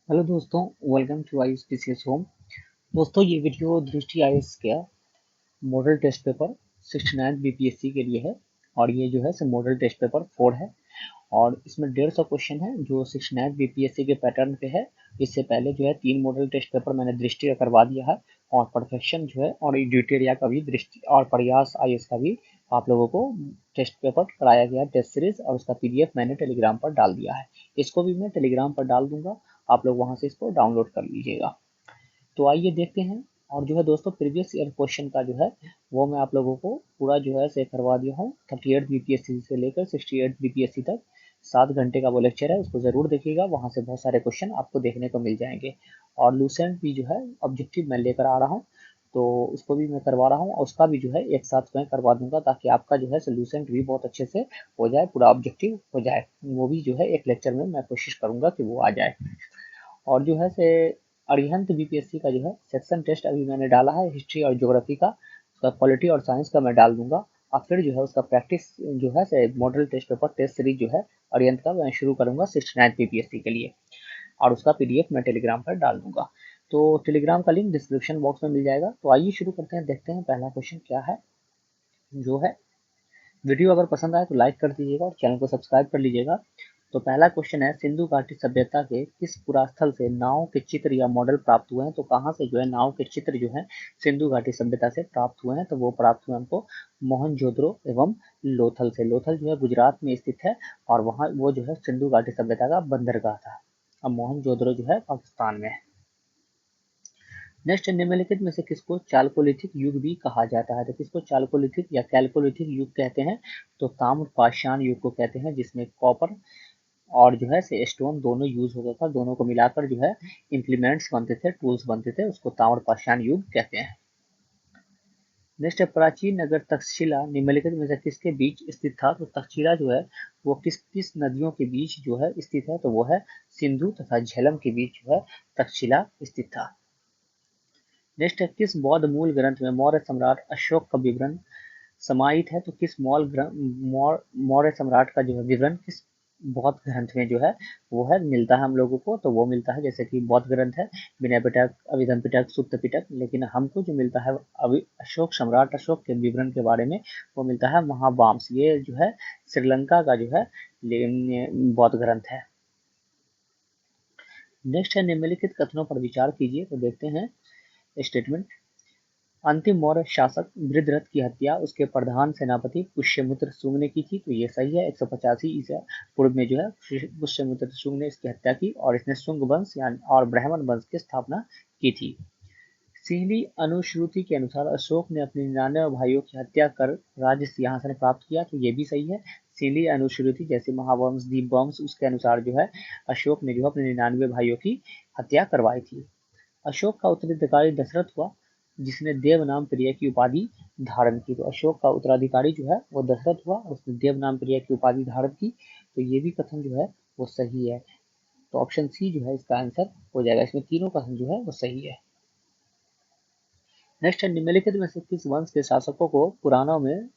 Hello दोस्तों, welcome to ISPCS home. दोस्तों, ये वीडियो दृष्टि IAS का मॉडल टेस्ट पेपर 69 BPSC के लिए है। और ये जो है मॉडल टेस्ट पेपर 4 है। और इसमें 150 क्वेश्चन है जो 69 BPSC के पैटर्न पे है। इससे पहले जो है 3 मॉडल टेस्ट पेपर मैंने दृष्टि का करवा दिया है। और परफेक्शन जो है और एडिटेरिया का भी दृष्टि और प्रयास IAS का भी आप लोगों को टेस्ट पेपर कराया गया है, टेस्ट सीरीज, और उसका PDF मैंने टेलीग्राम पर डाल दिया है। इसको भी मैं टेलीग्राम पर डाल दूंगा, आप लोग वहां से इसको डाउनलोड कर लीजिएगा। तो आइए देखते हैं। और जो है दोस्तों, प्रीवियस ईयर क्वेश्चन का जो है वो मैं आप लोगों को पूरा जो है से करवा दिया हूँ। 38 BPSC से लेकर 68 BPSC तक 7 घंटे का वो लेक्चर है, उसको जरूर देखिएगा। वहां से बहुत सारे क्वेश्चन आपको देखने को मिल जाएंगे। और लूसेंट भी जो है ऑब्जेक्टिव मैं लेकर आ रहा हूँ, तो उसको भी मैं करवा रहा हूँ, और उसका भी जो है एक साथ मैं करवा दूंगा, ताकि आपका जो है सोल्यूशन भी बहुत अच्छे से हो जाए, पूरा ऑब्जेक्टिव हो जाए। वो भी जो है एक लेक्चर में मैं कोशिश करूंगा कि वो आ जाए। और जो है अरिहंत BPSC का जो है सेक्शन टेस्ट अभी मैंने डाला है, हिस्ट्री और ज्योग्राफी का। उसका पॉलिटी और साइंस का मैं डाल दूंगा। और फिर जो है उसका प्रैक्टिस जो है model test paper test series जो है अरिहंत का मैं शुरू करूंगा 69 BPSC के लिए। और उसका PDF मैं टेलीग्राम पर डाल दूंगा। तो टेलीग्राम का लिंक डिस्क्रिप्शन बॉक्स में मिल जाएगा। तो आइए शुरू करते हैं, देखते हैं पहला क्वेश्चन क्या है। जो है वीडियो अगर पसंद आए तो लाइक कर दीजिएगा और चैनल को सब्सक्राइब कर लीजिएगा। तो पहला क्वेश्चन है, सिंधु घाटी सभ्यता के किस पुरास्थल से नाव के चित्र या मॉडल प्राप्त हुए हैं। तो कहाँ से जो है नाव के चित्र जो है सिंधु घाटी सभ्यता से प्राप्त हुए हैं। तो वो प्राप्त हुए हमको मोहनजोदड़ो एवं लोथल से। लोथल जो है गुजरात में स्थित है, और वहाँ वो जो है सिंधु घाटी सभ्यता का बंदरगाह था। अब मोहनजोदड़ो जो है पाकिस्तान में है। नेक्स्ट, निम्नलिखित में से किसको चालकोलिथिक युग भी कहा जाता है। तो किसको चालकोलिथिक या कैल्कोलिथिक युग कहते हैं। तो ताम्र पाषाण युग को कहते हैं, जिसमें कॉपर और जो है स्टोन दोनों यूज होता था। दोनों को मिलाकर जो है इम्प्लीमेंट्स बनते थे, टूल्स बनते थे, उसको ताम्र पाषाण युग कहते हैं। नेक्स्ट है, प्राचीन नगर तक्षशिला निम्नलिखित में से किसके बीच स्थित था। तो तक्षशिला जो है वो किस किस नदियों के बीच जो है स्थित है। तो वो है सिंधु तथा झेलम के बीच जो है तक्षशिला स्थित था। नेक्स्ट है, किस बौद्ध मूल ग्रंथ में मौर्य सम्राट अशोक का विवरण समाहित है। तो किस मौर्य सम्राट का जो है विवरण किस बौद्ध ग्रंथ में जो है वो है मिलता है हम लोगों को। तो वो मिलता है, जैसे कि बौद्ध ग्रंथ है विनय पिटक, अभिधम पिटक, सुत्त पिटक। लेकिन हमको जो मिलता है अभी अशोक सम्राट अशोक के विवरण के बारे में, वो मिलता है महावाम्स। ये जो है श्रीलंका का जो है बौद्ध ग्रंथ है। नेक्स्ट है, निम्नलिखित कथनों पर विचार कीजिए। तो देखते हैं स्टेटमेंट। अंतिम मौर्य शासक वृद्धरथ की हत्या उसके प्रधान सेनापति पुष्यमित्र शुंग ने की थी। तो ये सही है। 185 ईसा पूर्व में जो है पुष्यमित्र शुंग ने इसकी हत्या की, और इसने शुंग वंश यानी और ब्राह्मण वंश की स्थापना की थी। सिंहली अनुश्रुति के अनुसार अशोक ने अपने 99 भाइयों की हत्या कर राज्य सिंहासन प्राप्त किया। तो ये भी सही है। सिंहली अनुश्रुति जैसे महावंश, दीपवंश, उसके अनुसार जो है अशोक ने जो है अपने 99 भाइयों की हत्या करवाई थी। अशोक का उत्तराधिकारी दशरथ हुआ, जिसने देव नाम प्रिय की उपाधि धारण की। तो अशोक का उत्तराधिकारी जो है वो दशरथ हुआ, और उसने देव नाम प्रिय की उपाधि धारण की। तो ये भी कथन जो है वो सही है। तो ऑप्शन सी जो है इसका आंसर हो जाएगा। इसमें तीनों कथन जो है वो सही है। नेक्स्ट है, निम्नलिखित में से किस वंश के शासकों को पुराणों में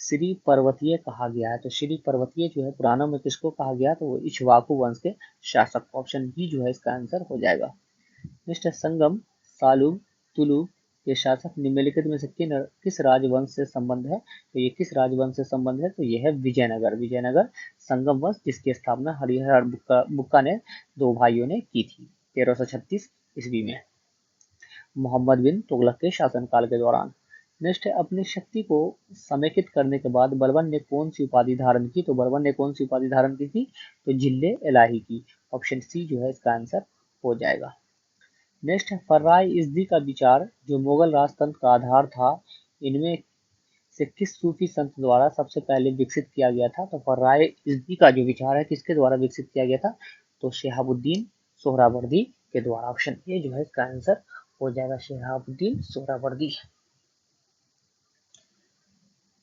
श्री पर्वतीय कहा गया है। तो श्री पर्वतीय जो है पुराणों में किसको कहा गया, तो वो इक्ष्वाकु वंश के शासक। ऑप्शन बी जो है इसका आंसर हो जाएगा। नेक्स्ट है, संगम, सालुब, तुलुब के शासक निम्नलिखित में से किस राजवंश से संबंध है। तो ये किस राजवंश से संबंध है। तो ये है विजयनगर। विजयनगर संगम वंश, जिसकी स्थापना हरिहर बुक्का ने दो भाइयों ने की थी 1336 ईस्वी में, मोहम्मद बिन तुगलक के शासनकाल के दौरान। नेक्स्ट है, अपनी शक्ति को समेकित करने के बाद बलबन ने कौन सी उपाधि धारण की। तो बलबन ने कौन सी उपाधि धारण की थी। तो जिले इलाही की। ऑप्शन सी जो है इसका आंसर हो जाएगा। नेक्स्ट है, फर्राय इज़्दी का विचार जो मुगल राजतंत्र का आधार था, इनमें से किस सूफी संत द्वारा सबसे पहले विकसित किया गया था। तो फर्राय इज़्दी का जो विचार है किसके द्वारा विकसित किया गया था। तो शिहाबुद्दीन सोहरावर्दी के द्वारा। ऑप्शन ए जो है इसका आंसर हो जाएगा, शिहाबुद्दीन सोहरावर्दी।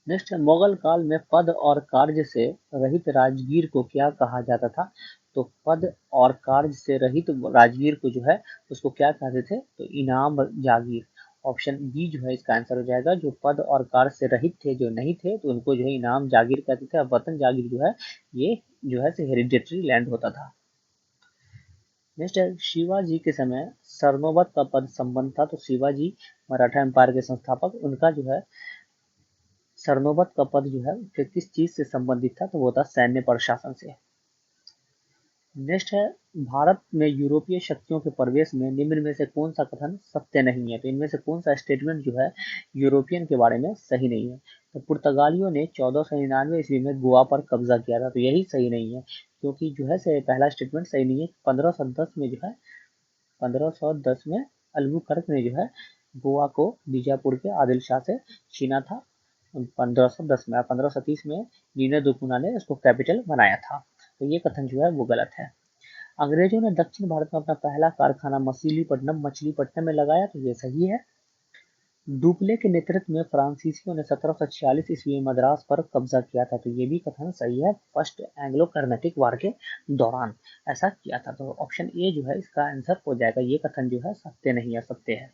नेक्स्ट है, मुगल काल में पद और कार्य से रहित राजगीर को क्या कहा जाता था। तो पद और कार्य से रहित राजगीर को जो है उसको क्या कहते थे। तो इनाम जागीर। ऑप्शन बी जो है इसका आंसर हो जाएगा। जो पद और कार्य से रहित थे, जो नहीं थे, तो उनको जो है इनाम जागीर कहते थे। और वतन जागीर जो है ये जो है हेरिडेटरी लैंड होता था। नेक्स्ट है शिवाजी के समय सरनोबत का पद संबंध था। तो शिवाजी मराठा एम्पायर के संस्थापक, उनका जो है सरनोबत का पद जो है फिर किस चीज से संबंधित था, तो वो था सैन्य प्रशासन से। नेक्स्ट है भारत में यूरोपीय शक्तियों के प्रवेश में निम्न में से कौन सा कथन सत्य नहीं है। तो इनमें से कौन सा स्टेटमेंट जो है यूरोपियन के बारे में सही नहीं है। तो पुर्तगालियों ने 1499 ईस्वी में गोवा पर कब्जा किया था, तो यही सही नहीं है, क्योंकि जो है से पहला स्टेटमेंट सही नहीं है। 1510 में जो है 1510 में अल्बुकर्क ने जो है गोवा को बीजापुर के आदिल शाह से छीना था 1510 में। 1530 में नीना दुकुना ने इसको कैपिटल बनाया था। तो ये कथन जो है वो गलत है। अंग्रेजों ने दक्षिण भारत में अपना पहला कारखाना मछलीपट्टनम में लगाया, तो ये सही है। डुप्ले के नेतृत्व में फ्रांसीसियों ने 1746 ईस्वी में मद्रास पर कब्जा किया था, तो ये भी कथन सही है। फर्स्ट एंग्लो कर्नाटिक वार के दौरान ऐसा किया था। तो ऑप्शन ए जो है इसका आंसर हो जाएगा। ये कथन जो है सत्य नहीं है, सत्य है।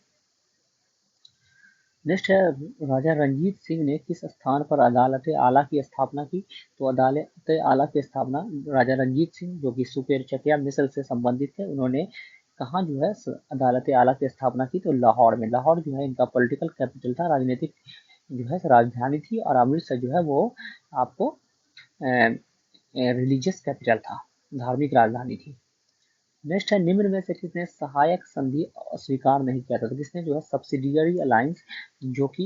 नेक्स्ट है राजा रंजीत सिंह ने किस स्थान पर अदालत आला की स्थापना की। तो अदालत आला की स्थापना राजा रंजीत सिंह, जो कि सुपेरचकिया मिस्र से संबंधित थे, उन्होंने कहाँ जो है अदालत आला की स्थापना की। तो लाहौर में। लाहौर जो है इनका पॉलिटिकल कैपिटल था, राजनीतिक जो है राजधानी थी। और अमृतसर जो है वो आपको रिलीजियस कैपिटल था, धार्मिक राजधानी थी। नेक्स्ट है निम्न में से किसने सहायक संधि स्वीकार नहीं किया था। तो किसने जो है सब्सिडियरी अलायंस, जो कि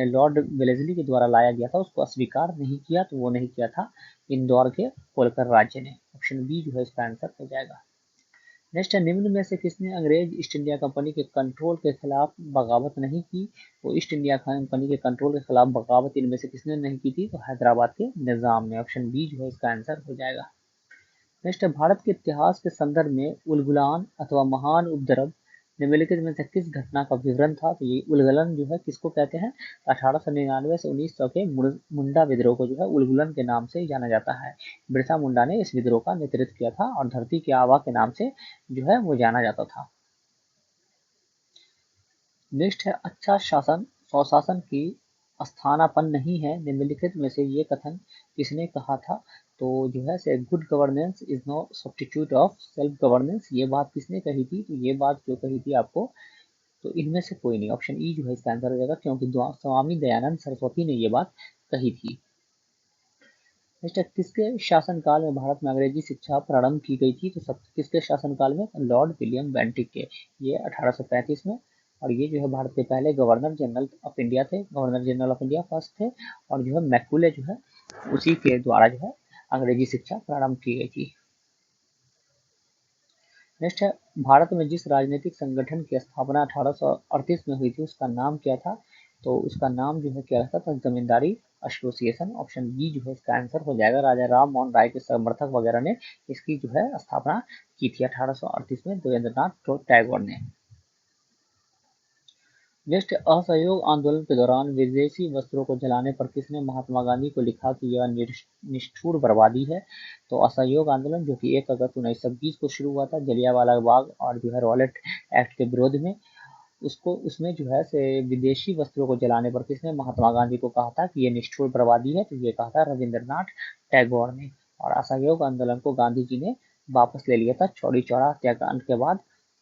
लॉर्ड वेलेस्ली के द्वारा लाया गया था, उसको अस्वीकार नहीं किया। तो वो नहीं किया था इंदौर के होलकर राज्य ने। ऑप्शन बी जो है इसका आंसर हो जाएगा। नेक्स्ट है निम्न में से किसने अंग्रेज ईस्ट इंडिया कंपनी के कंट्रोल के खिलाफ बगावत नहीं की। तो ईस्ट इंडिया कंपनी के कंट्रोल के खिलाफ बगावत इनमें से किसने नहीं की थी। तो हैदराबाद के निजाम ने। ऑप्शन बी जो है इसका आंसर हो जाएगा। नेक्स्ट है भारत के इतिहास के संदर्भ में उलगुलान अथवा महान उपद्रव निम्नलिखित में से किस घटना का विवरण था। तो ये उलगुलन जो है किसको कहते हैं। 1899 से 1900 के मुंडा विद्रोह को जो है उलगुलन के नाम से जाना जाता है। बिरसा मुंडा ने इस विद्रोह का नेतृत्व किया था और धरती के आवा के नाम से जो है वो जाना जाता था। नेक्स्ट है अच्छा शासन स्वशासन की स्थानापन्न नहीं है। निम्नलिखित में से ये कथन किसने कहा था। तो जो है से good governance is no substitute of self governance, ये बात किसने कही थी। तो ये बात जो कही थी आपको, तो इनमें से कोई नहीं। ऑप्शन ई जो है इसका आंसर हो जाएगा, क्योंकि स्वामी दयानंद सरस्वती ने ये बात कही थी। नेक्स्ट है किसके शासनकाल में भारत में अंग्रेजी शिक्षा प्रारंभ की गई थी। तो सब किसके शासनकाल में। लॉर्ड विलियम बेंटिक के। ये 1835 में। और ये जो है भारत के पहले गवर्नर जनरल ऑफ इंडिया थे। Governor general of India first थे। और जो है मैकुले जो है उसी के द्वारा जो है अंग्रेजी शिक्षा प्रारंभ की गई थी। नेक्स्ट है भारत में जिस राजनीतिक संगठन की स्थापना 1838 में हुई थी उसका नाम क्या था। तो उसका नाम जो है क्या रखा था। जमींदारी एसोसिएशन। ऑप्शन बी जो है इसका आंसर हो जाएगा। राजा राम मोहन राय के समर्थक वगैरह ने इसकी जो है स्थापना की थी 1838 में देवेंद्रनाथ टैगोर ने। नेक्स्ट असहयोग आंदोलन के दौरान विदेशी वस्त्रों को जलाने पर किसने महात्मा गांधी को लिखा कि यह निष्ठुर बर्बादी है। तो असहयोग आंदोलन जो कि 1 अगस्त 1920 को शुरू हुआ था जलियांवाला बाग और जो है रॉलेट एक्ट के विरोध में, उसको उसमें जो है से विदेशी वस्त्रों को जलाने पर किसने महात्मा गांधी को कहा था कि ये निष्ठुर बर्बादी है। तो ये कहा था रविंद्रनाथ टैगोर ने। और असहयोग आंदोलन को गांधी जी ने वापस ले लिया था चौरी चौरा हत्याकांड के बाद।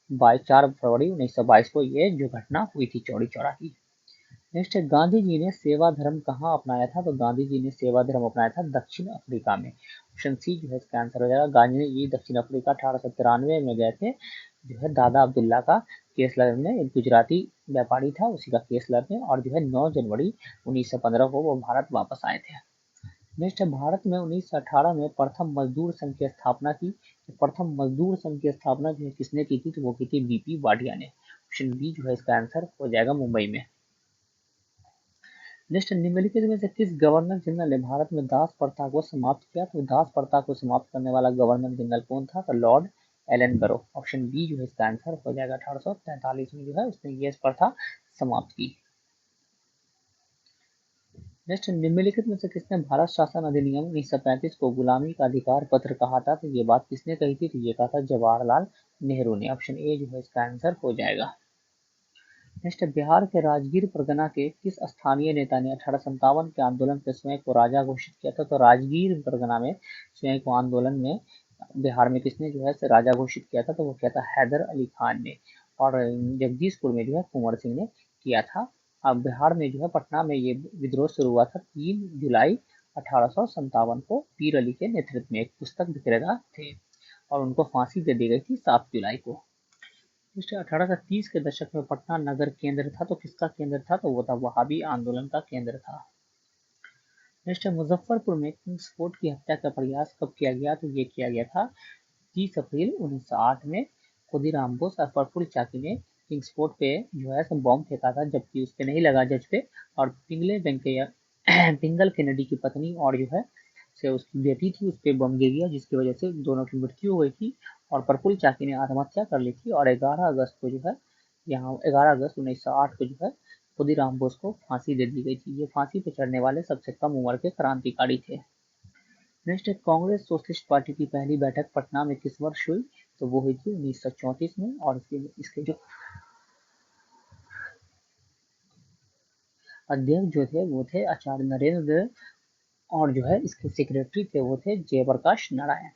4 फरवरी 1922 को ये जो घटना हुई थी चौरी चौरा की। नेक्स्ट है गांधी जी ने सेवा धर्म कहाँ अपनाया था। तो गांधी जी ने सेवा धर्म अपनाया था दक्षिण अफ्रीका में। ऑप्शन सी जो है इसका आंसर हो जाएगा। गांधी जी दक्षिण अफ्रीका 1893 में गए थे, जो है दादा अब्दुल्ला का केस लड़ने। एक गुजराती व्यापारी था, उसी का केस लड़ने। और जो है 9 जनवरी 1915 को वो भारत वापस आए थे। नेक्स्ट है भारत में 1918 में प्रथम मजदूर संघ की स्थापना की। तो प्रथम मजदूर संघ की स्थापना जो है किसने की थी। तो वो की थी बीपी वाडिया ने। ऑप्शन बी जो है इसका आंसर हो जाएगा मुंबई में। नेक्स्ट निम्नलिखित में से किस गवर्नर जनरल ने भारत में दास प्रथा को समाप्त किया। तो दास प्रथा को समाप्त करने वाला गवर्नर जनरल कौन था। तो लॉर्ड एलन बरो। ऑप्शन बी जो है इसका आंसर हो जाएगा। 1843 में जो है उसने ये प्रथा समाप्त की। नेक्स्ट निम्नलिखित में से किसने भारत शासन अधिनियम 1935 को गुलामी का अधिकार पत्र कहा था। तो ये बात किसने कही थी। तो ये कहा था जवाहरलाल नेहरू ने। ऑप्शन ए जो है इसका आंसर हो जाएगा। नेक्स्ट बिहार के राजगीर परगना के किस स्थानीय नेता ने 1857 के आंदोलन के स्वयं को राजा घोषित किया था। तो राजगीर परगना में स्वयं को आंदोलन में बिहार में किसने जो है से राजा घोषित किया था, तो वो किया था हैदर अली खान ने। और जगदीशपुर में जो है कुंवर सिंह ने किया था। अब बिहार में जो है पटना में ये विद्रोह शुरू हुआ था 3 जुलाई 1857 को पीर अली के नेतृत्व में। एक पुस्तक विक्रेता थे और उनको फांसी दे दी गई थी 7 जुलाई को। इससे 1830 के दशक में पटना नगर केंद्र था, तो किसका केंद्र था, तो वो था वहाबी आंदोलन का केंद्र था। नेक्स्ट है मुजफ्फरपुर में किंग्स फोर्ट की हत्या का प्रयास कब किया गया, तो ये किया गया था 30 अप्रैल 1908 में। खुदीराम बोस और प्रफुल्ल चाकी ने किंग्स फोर्ट पे जो है बॉम्ब फेंका था, जबकि उस पे नहीं लगा जज पे। और पिंगले वेंकैया पिंगल केनेडी की पत्नी और जो है से उसकी बेटी थी, उस पे बम गिर गया, जिसकी वजह से दोनों की मृत्यु हो गई थी। और प्रफुल्ल चाकी ने आत्महत्या कर ली थी। और 11 अगस्त को जो है यहाँ 11 अगस्त 1908 को जो है खुदीराम बोस को फांसी दे दी गई थी। ये फांसी पे चढ़ने वाले सबसे कम उम्र के क्रांतिकारी थे। नेक्स्ट है कांग्रेस सोशलिस्ट पार्टी की पहली बैठक पटना में किस वर्ष हुई, तो वो हुई थी 1934 में। और इसके जो अध्यक्ष जो थे वो थे आचार्य नरेंद्र देव, और जो है इसके सेक्रेटरी थे वो थे जयप्रकाश नारायण।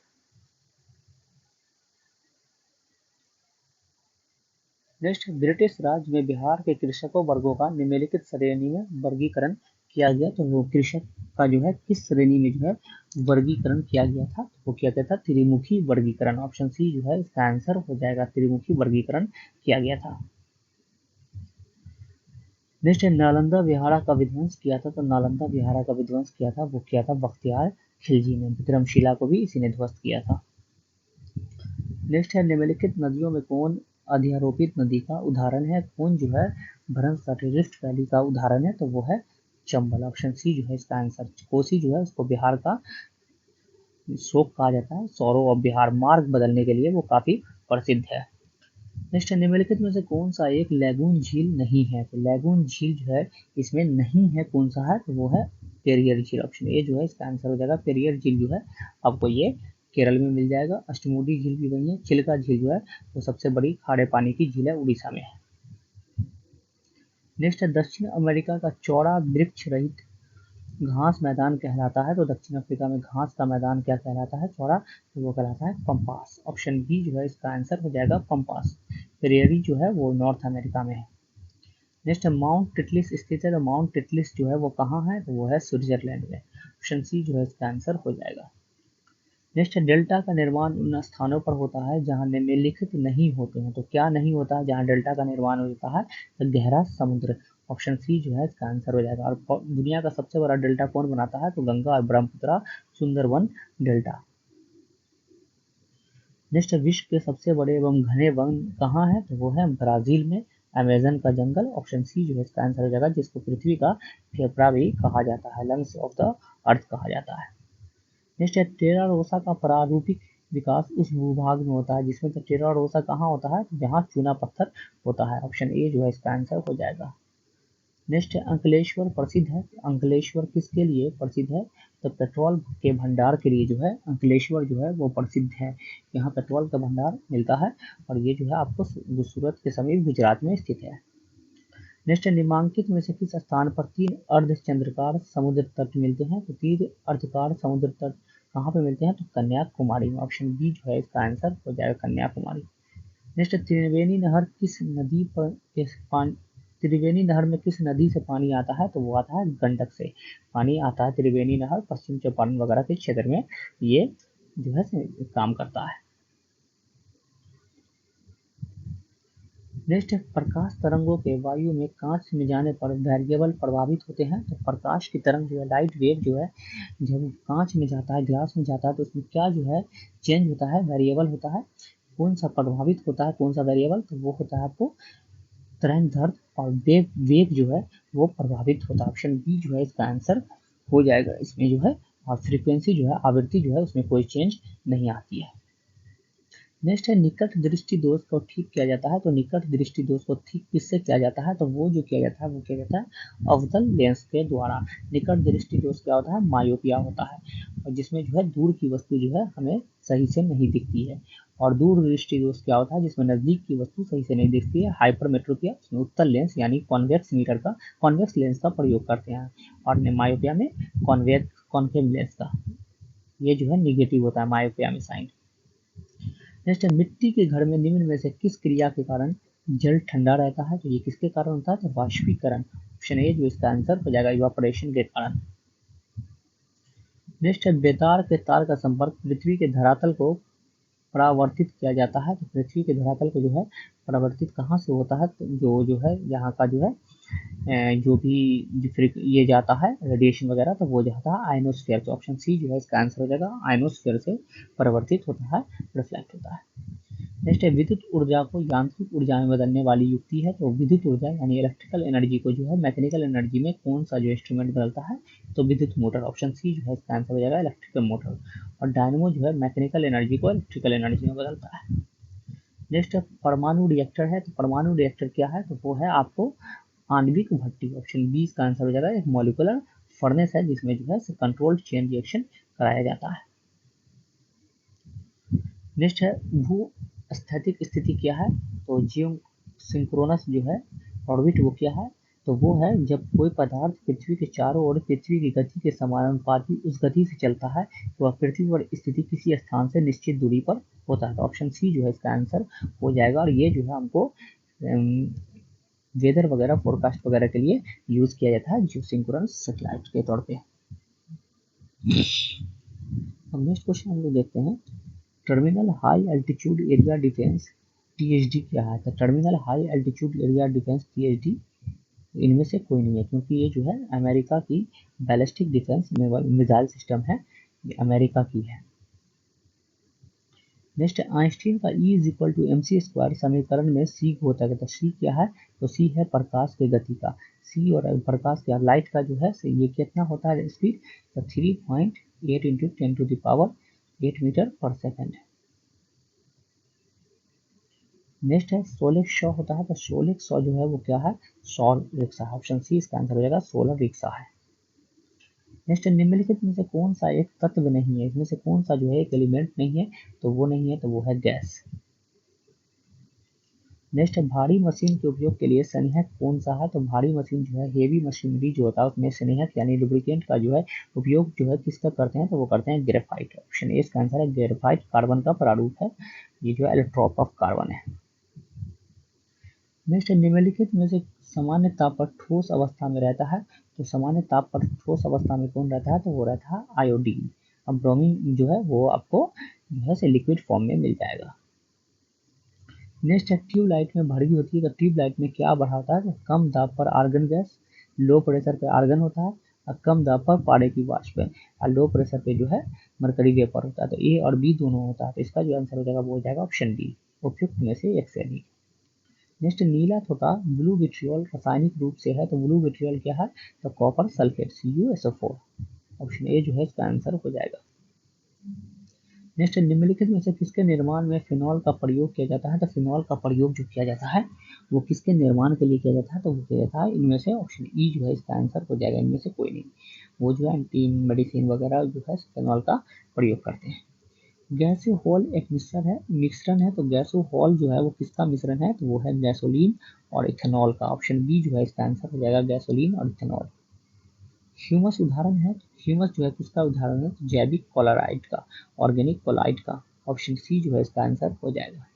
नेक्स्ट ब्रिटिश राज में बिहार के कृषकों वर्गों का निम्नलिखित श्रेणी में वर्गीकरण किया गया, तो वो कृषक का जो है किस श्रेणी में जो है वर्गीकरण किया गया था, तो वो किया गया था त्रिमुखी वर्गीकरण। ऑप्शन सी जो है इसका आंसर हो जाएगा, त्रिमुखी वर्गीकरण किया गया था। नेक्स्ट है नालंदा विहारा का विध्वंस किया था, तो नालंदा विहारा का विध्वंस किया था वो किया था बख्तियार खिलजी ने। विक्रमशिला को भी इसी ने ध्वस्त किया था। नेक्स्ट है निम्नलिखित नदियों में कौन अध्यारोपित नदी का उदाहरण है, कौन जो है भ्रंश रिफ्ट वैली का उदाहरण है, तो वो है चंबल। ऑप्शन सी जो है इसका आंसर। कोसी जो है उसको बिहार का शोक कहा जाता है, सौरव और बिहार मार्ग बदलने के लिए वो काफी प्रसिद्ध है। नेक्स्ट है निम्नलिखित में से कौन सा एक लैगून झील नहीं है, तो लैगून झील जो है इसमें नहीं है, कौन सा है, तो वो है पेरियर झील। ऑप्शन ए जो है इसका आंसर हो जाएगा। पेरियर झील जो है आपको ये केरल में मिल जाएगा। अष्टमुडी झील भी वही है। चिल्का झील जो है वो सबसे बड़ी खारे पानी की झील है, उड़ीसा में है। नेक्स्ट है दक्षिण अमेरिका का चौड़ा वृक्ष रहित घास मैदान कहलाता है, तो दक्षिण अफ्रीका में घास का मैदान क्या कहलाता है चौड़ा, तो वो कहलाता है पंपास। ऑप्शन बी जो है इसका आंसर हो जाएगा पंपास। प्रेयरी जो है वो नॉर्थ अमेरिका में है। नेक्स्ट माउंट टिटलिस स्थित है, तो माउंट टिटलिस जो है वो कहाँ है, तो वो है स्विट्जरलैंड में। ऑप्शन सी जो है इसका आंसर हो जाएगा। नेक्स्ट डेल्टा का निर्माण उन स्थानों पर होता है जहां निम्नलिखित नहीं होते हैं, तो क्या नहीं होता है जहां डेल्टा का निर्माण होता है, तो गहरा समुद्र। ऑप्शन सी जो है इसका आंसर हो जाएगा। और दुनिया का सबसे बड़ा डेल्टा कौन बनाता है, तो गंगा और ब्रह्मपुत्र सुंदरवन डेल्टा। नेक्स्ट विश्व के सबसे बड़े एवं घने वन कहाँ है, तो वो है ब्राजील में अमेजन का जंगल। ऑप्शन सी जो है इसका आंसर हो जाएगा, जिसको पृथ्वी का फेफड़ा भी कहा जाता है, लंग्स ऑफ द अर्थ कहा जाता है। नेक्स्ट है टेरा रोसा का प्रारूपिक विकास उस भूभाग में होता है जिसमें, तो टेरा रोसा कहाँ होता है, जहाँ चूना पत्थर होता है। ऑप्शन ए जो है इसका आंसर हो जाएगा। नेक्स्ट है अंकलेश्वर प्रसिद्ध है। अंकलेश्वर किसके लिए प्रसिद्ध है, तो पेट्रोल के भंडार के लिए जो है अंकलेश्वर जो है वो प्रसिद्ध है। यहाँ पेट्रोल का भंडार मिलता है और ये जो है आपको सूरत के समीप गुजरात में स्थित है। नेक्स्ट निम्नांकित में से किस स्थान पर 3 अर्धचंद्राकार समुद्र तट मिलते हैं, तो 3 अर्धकार समुद्र तट कहाँ पे मिलते हैं, तो कन्याकुमारी में। ऑप्शन बी जो है इसका आंसर हो जाएगा कन्याकुमारी। नेक्स्ट त्रिवेणी नहर किस नदी पर त्रिवेणी नहर में किस नदी से पानी आता है, तो वो आता है गंडक से पानी आता है। त्रिवेणी नहर पश्चिम चंपारण वगैरह के क्षेत्र में ये जो है काम करता है। नेक्स्ट है प्रकाश तरंगों के वायु में कांच में जाने पर वेरिएबल प्रभावित होते हैं, तो प्रकाश की तरंग जो है लाइट वेव जो है जब कांच में जाता है, ग्लास में जाता है, तो उसमें क्या जो है चेंज होता है, वेरिएबल होता है। कौन सा प्रभावित होता है, कौन सा वेरिएबल, तो वो होता है आपको तरंग दैर्ध्य और वेग वेग जो है वो प्रभावित होता है। ऑप्शन बी जो है इसका आंसर हो जाएगा इसमें जो है। और फ्रीक्वेंसी जो है आवृत्ति जो है उसमें कोई चेंज नहीं आती है। नेक्स्ट है निकट दृष्टि दोष को ठीक किया जाता है, तो निकट दृष्टि दोष को ठीक किससे किया जाता है, तो वो जो किया जाता है वो किया जाता है अवतल लेंस के द्वारा। निकट दृष्टि दोष क्या होता है, मायोपिया होता है, और जिसमें जो है दूर की वस्तु जो है हमें सही से नहीं दिखती है। और दूर दृष्टि दोष क्या होता है, जिसमें नजदीक की वस्तु सही से नहीं दिखती है, हाइपरमेट्रोपिया, उसमें उत्तल लेंस यानी कॉन्वेक्स लेंस का प्रयोग करते हैं। और मायोपिया में कॉन्वेव लेंस का ये जो है निगेटिव होता है मायोपिया में साइन। नेक्स्ट है मिट्टी के घर में निम्न में से किस क्रिया के कारण जल ठंडा रहता है? तो ये किसके कारण होता है? तो वाष्पीकरण, ऑप्शन ए जो इसका आंसर हो जाएगा, इवापोरेशन के कारण। नेक्स्ट है बेतार के तार का संपर्क पृथ्वी के धरातल को परावर्तित किया जाता है। तो पृथ्वी के धरातल को जो है परावर्तित कहाँ से होता है? तो जो है यहाँ का जो है जो भी ये जाता है रेडिएशन वगैरह, तो वो जाता है आयनोस्फीयर। तो ऑप्शन सी जो है इसका आंसर हो जाएगा, आयनोस्फीयर से परावर्तित होता है, रिफ्लेक्ट होता है। नेक्स्ट है विद्युत ऊर्जा को यांत्रिक ऊर्जा में बदलने वाली युक्ति है। तो विद्युत ऊर्जा यानी इलेक्ट्रिकल एनर्जी को जो है मैकेनिकल एनर्जी में कौन सा जो इंस्ट्रूमेंट बदलता है? तो विद्युत मोटर, ऑप्शन सी जो है इसका आंसर हो जाएगा, इलेक्ट्रिकल मोटर। और डायनमो जो है मैकेनिकल एनर्जी को इलेक्ट्रिकल एनर्जी में बदलता है। नेक्स्ट परमाणु रिएक्टर है। तो परमाणु रिएक्टर क्या है? तो वो है आपको आणविक भट्टी, ऑप्शन बी इसका आंसर हो जाएगा, एक मॉलिक्यूलर फर्नेस है जिसमें जो है कंट्रोल्ड चेन रिएक्शन कराया जाता है। नेक्स्ट है भू स्थैतिक स्थिति क्या है? तो जियो सिंक्रोनस जो है ऑर्बिट वो क्या है? तो वो है जब कोई पदार्थ पृथ्वी के चारों ओर पृथ्वी की गति के समानुपाती उस गति से चलता है तो वह पृथ्वी पर स्थिति किसी स्थान से निश्चित दूरी पर होता है। तो ऑप्शन सी जो है इसका आंसर हो जाएगा। और ये जो है हमको वेदर वगैरह फोरकास्ट वगैरह के लिए यूज किया जाता है जियो सिंक्रोनस सैटेलाइट के तौर पे। अब नेक्स्ट क्वेश्चन हम लोग देखते हैं, terminal high altitude area defence THD क्या है? तो terminal high altitude area defence THD इनमें से कोई नहीं है, क्योंकि ये जो है अमेरिका की बैलिस्टिक डिफेंस मिसाइल सिस्टम है, ये अमेरिका की है। नेक्स्ट आइंस्टीन का E is equal to MC square समीकरण में C होता है। तो C क्या है? तो C है प्रकाश की गति का, C और प्रकाश का लाइट का जो है ये कितना होता है स्पीड? तो 3.8 into 10 to the power 8 metre पर सेकेंड। नेक्स्ट है सोलिक शॉ होता है। तो सोलिक शॉ जो है वो क्या है? सौर रिक्शा, ऑप्शन सी इसका आंसर हो जाएगा, सोलर रिक्शा है। नेक्स्ट निम्नलिखित में से कौन सा एक तत्व नहीं है? इसमें से कौन सा जो है एक एलिमेंट नहीं है? तो वो नहीं है, तो वो है गैस। नेक्स्ट भारी मशीन के उपयोग के लिए सनेहक कौन सा है? तो भारी मशीन जो है हेवी मशीनरी जो होता है उसमें सनेहक यानी लुब्रिकेंट का जो है उपयोग जो है किसका करते हैं? तो वो करते हैं ग्रेफाइट, ऑप्शन ए इसका आंसर है, ग्रेफाइट कार्बन का प्रारूप है, ये जो है एलेक्ट्रोप ऑफ कार्बन है। नेक्स्ट निम्नलिखित में से सामान्य ताप पर ठोस अवस्था में रहता है। तो सामान्य ताप पर ठोस अवस्था में कौन रहता है? तो वो रहता है आयोडीन। अब ब्रोमीन जो है वो आपको जो है लिक्विड फॉर्म में मिल जाएगा। नेक्स्ट है ट्यूबलाइट में भरी होती है। तो ट्यूबलाइट में क्या भरा होता है? तो कम दाब पर आर्गन गैस, लो प्रेशर पे आर्गन होता है, और कम दाब पर पारे की वाष्प है, और लो प्रेशर पे जो है मरकरी वेपर होता है। तो ए और बी दोनों होता है, तो इसका जो आंसर हो जाएगा वो हो जाएगा ऑप्शन डी, उपयुक्त में से एक से अधिक। नेक्स्ट नीला तोता ब्लू विट्रियोल रासायनिक रूप से है। तो ब्लू विट्रियोल क्या है? तो copper sulphate CuSO4, option A जो है इसका आंसर हो जाएगा। नेक्स्ट निम्नलिखित में से किसके निर्माण में फिनॉल का प्रयोग किया जाता है? तो फिनॉल का प्रयोग जो किया जाता है वो किसके निर्माण के लिए किया जाता है? तो वो किया जाता है इनमें से, ऑप्शन ई जो है इसका आंसर हो जाएगा, इनमें से कोई नहीं, वो जो है एंटी मेडिसिन वगैरह जो है फिनॉल का प्रयोग करते हैं। गैसोहॉल एक मिश्रण है। तो गैसोहॉल जो है वो किसका मिश्रण है? तो वो है गैसोलीन और इथेनॉल का, ऑप्शन बी जो है इसका आंसर हो जाएगा, गैसोलीन और इथेनॉल। ह्यूमस उदाहरण है। ह्यूमस जो है किसका उदाहरण है? तो जैविक क्लोराइड का, ऑर्गेनिक कोलाइड का, ऑप्शन सी जो है इसका आंसर हो जाएगा।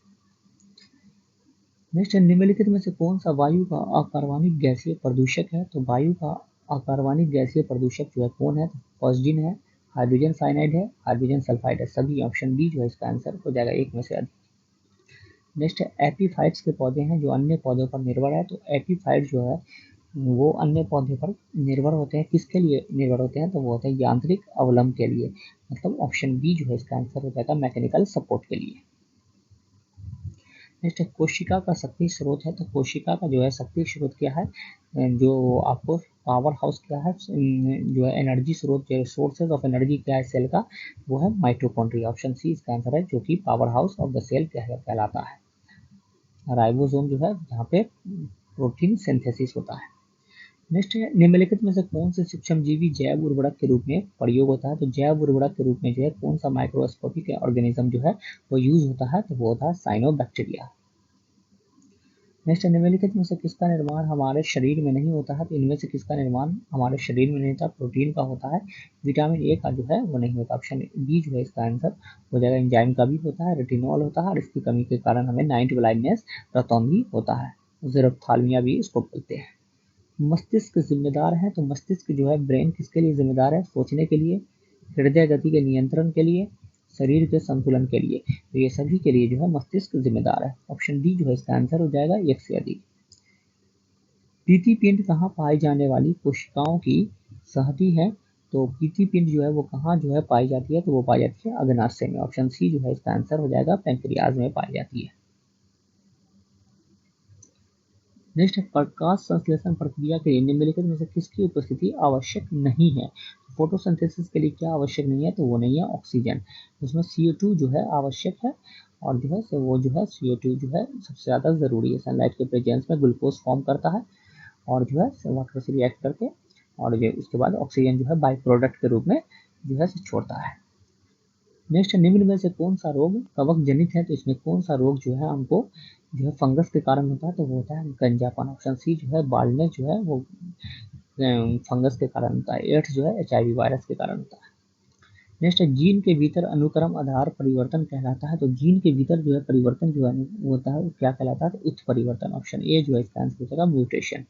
नेक्स्ट निम्नलिखित में से कौन सा वायु का अकार्बनिक गैसीय प्रदूषक है? तो वायु का अकार्बनिक गैसीय प्रदूषक जो है कौन है? तो ऑक्सीजन है, हाइड्रोजन साइनाइड है, हाइड्रोजन सल्फाइड है, सभी, ऑप्शन बी जो है इसका आंसर हो जाएगा, एक में से अधिक। नेक्स्ट एपीफाइट्स के पौधे हैं जो अन्य पौधों पर निर्भर है। तो एपीफाइट जो है वो अन्य पौधे पर निर्भर होते हैं, किसके लिए निर्भर होते हैं? तो वो होते हैं यांत्रिक अवलंब के लिए, मतलब ऑप्शन बी जो है इसका आंसर हो जाएगा, मैकेनिकल सपोर्ट के लिए। नेक्स्ट कोशिका का शक्ति स्रोत है। तो कोशिका का जो है शक्ति स्रोत क्या है? जो आपको पावर हाउस क्या है, जो है एनर्जी स्रोत, जो सोर्सेज ऑफ एनर्जी क्या है सेल का? वो है माइटोकॉन्ड्रिया, ऑप्शन सी इसका आंसर है, जो कि power house of the cell कहलाता है। राइबोसोम जो है जहाँ पे प्रोटीन सिंथेसिस होता है। नेक्स्ट है निम्नलिखित में से कौन से सूक्ष्मजीवी जैव उर्वरक के रूप में प्रयोग होता है? तो जैव उर्वरक के रूप में जो है कौन सा माइक्रोस्कोपिक ऑर्गेनिज्म जो है वो यूज होता है? तो वो होता है साइनोबैक्टीरिया। नेक्स्ट, निम्नलिखित में से किसका निर्माण हमारे शरीर में नहीं होता है? तो इनमें से किसका निर्माण हमारे शरीर में नहीं होता? प्रोटीन का होता है, विटामिन ए का जो है वो नहीं होता। ऑप्शन बी जो है इसका आंसर हो जाएगा। एंजाइम का भी होता है, रेटिनॉल होता है, और इसकी कमी के कारण हमें नाइट ब्लाइंडनेस, रतौंधी होता है, ज़ेरोफ्थाल्मिया भी इसको बोलते हैं। मस्तिष्क जिम्मेदार है, तो मस्तिष्क जो है ब्रेन किसके लिए जिम्मेदार है? सोचने के लिए, हृदय गति के नियंत्रण के लिए, शरीर के संतुलन के लिए। तो ये सभी के लिए जो है मस्तिष्क जिम्मेदार है। ऑप्शन डी जो है इसका आंसर हो जाएगा, एक से अधिक। पीती पिंड कहाँ पाई जाने वाली कोशिकाओं की सहती है? तो पीती पिंड जो है वो कहाँ जो है पाई जाती है? तो वो पाई जाती है अग्नाशय में। ऑप्शन सी जो है इसका आंसर हो जाएगा, पैंक्रियाज में पाई जाती है। नेक्स्ट है, प्रकाश संश्लेषण प्रक्रिया के लिए निम्नलिखित में से किसकी उपस्थिति आवश्यक नहीं है? फोटोसिंथेसिस के लिए क्या आवश्यक नहीं है? तो वो नहीं है ऑक्सीजन। उसमें CO2 जो है आवश्यक है, और जो है वो जो है CO2 जो है सबसे ज़्यादा ज़रूरी है। सनलाइट के प्रेजेंस में ग्लूकोज फॉर्म करता है, और जो है वाटर से रिएक्ट करके, और जो उसके बाद ऑक्सीजन जो है बाई प्रोडक्ट के रूप में जो है छोड़ता है। नेक्स्ट, निम्न में से कौन सा रोग कवक जनित है? तो इसमें कौन सा रोग जो है हमको जो है फंगस के कारण होता है? तो वो होता है गंजापन। ऑप्शन सी जो है बाल्डनेस जो है वो फंगस के कारण होता है। एड्स जो है HIV वायरस के कारण होता है। नेक्स्ट है, जीन के भीतर अनुक्रम आधार परिवर्तन कहलाता है। तो जीन के भीतर जो है परिवर्तन जो है होता है वो क्या कहलाता है? तो उत्परिवर्तन। ऑप्शन ए जो है इसका आंसर हो जाएगा, म्यूटेशन।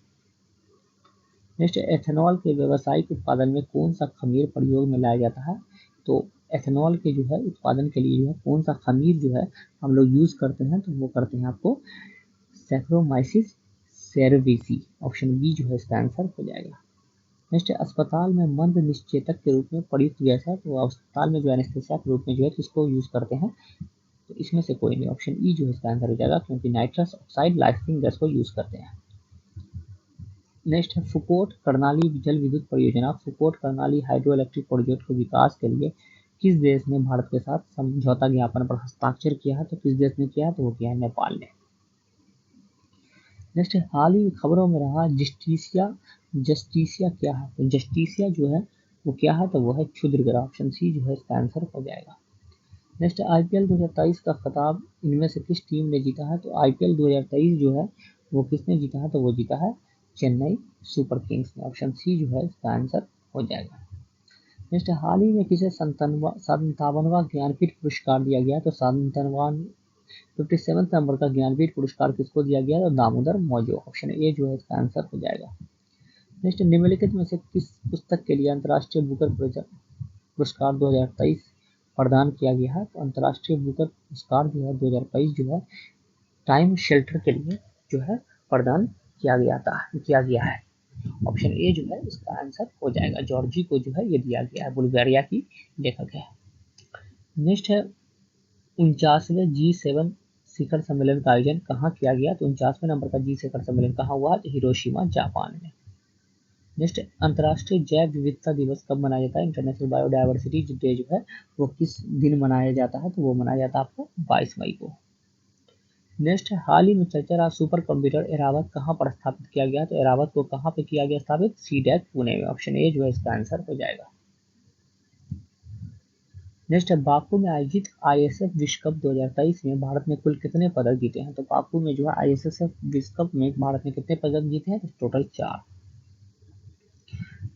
नेक्स्ट, एथेनॉल के व्यावसायिक उत्पादन में कौन सा खमीर प्रयोग में लाया जाता है? तो एथेनॉल के जो है उत्पादन के लिए जो है कौन सा खमीर जो है हम लोग यूज करते हैं? तो वो करते हैं आपको सैक्रोमाइसिस सेरेविसी। ऑप्शन बी जो है इसका आंसर हो जाएगा। नेक्स्ट, अस्पताल में मंद निश्चेतक के रूप में प्रयुक्त गैस है। तो अस्पताल में जो एनेस्थेसिया के रूप में जो है किसको यूज करते हैं? तो इसमें से कोई नहीं। ऑप्शन ई जो है इसका आंसर हो जाएगा, क्योंकि नाइट्रस ऑक्साइड लाइसिंग गैस को यूज करते हैं। नेक्स्ट है, फुकोट कर्नाली जल विद्युत परियोजना। Phukot Karnali hydro electric project के विकास के लिए किस देश ने भारत के साथ समझौता ज्ञापन पर हस्ताक्षर किया है? तो किस देश ने किया है? तो वो किया है नेपाल ने। नेक्स्ट, हाल ही खबरों में रहा जस्टिसिया। जस्टिसिया क्या है? तो जस्टिसिया जो है वो क्या है? तो वो है क्षुद्रग्रह। ऑप्शन सी जो है इसका आंसर हो जाएगा। नेक्स्ट, IPL 2023 का खिताब इनमें से किस टीम ने जीता है? तो IPL 2023 जो है वो किसने जीता है? तो वो जीता है चेन्नई सुपर किंग्स ने। ऑप्शन सी जो है इसका आंसर हो जाएगा। नेक्स्ट, हाल ही में किसे 57वां ज्ञानपीठ पुरस्कार दिया गया? तो 57 नंबर का ज्ञानपीठ पुरस्कार किसको दिया गया? तो दामोदर मौजो। ऑप्शन ए जो है इसका आंसर हो जाएगा। नेक्स्ट, निम्नलिखित में से किस पुस्तक के लिए अंतर्राष्ट्रीय बुकर पुरस्कार 2023 प्रदान किया गया है? तो अंतर्राष्ट्रीय बुकर पुरस्कार जो है 2023 जो है टाइम शेल्टर के लिए जो है प्रदान किया गया है। ऑप्शन ए जो है इसका आंसर हो जाएगा। जॉर्जी को जो है ये दिया गया है, बुल्गारिया की लेखक है। नेक्स्ट है, 49वें G7 शिखर सम्मेलन का आयोजन कहाँ किया गया? तो 49वें नंबर का G शिखर सम्मेलन कहाँ हुआ? तो हिरोशिमा जापान में। नेक्स्ट, अंतर्राष्ट्रीय जैव विविधता दिवस कब मनाया जाता है? इंटरनेशनल बायोडायवर्सिटी डे जो है वो किस दिन मनाया जाता है? तो वो मनाया जाता है आपको 22 मई को। नेक्स्ट, हाल ही में चर्चा रहा सुपर कंप्यूटर एरावत कहाँ पर स्थापित किया गया? तो एरावत को कहाँ पे किया गया स्थापित? सीडैक पुणे में। ऑप्शन ए जो है इसका आंसर हो जाएगा। नेक्स्ट है, बाकू में आयोजित ISF विश्व कप 2023 में भारत ने कुल कितने पदक जीते हैं? तो बाकू में जो है ISF विश्व कप में भारत ने कितने पदक जीते हैं? तो total 4।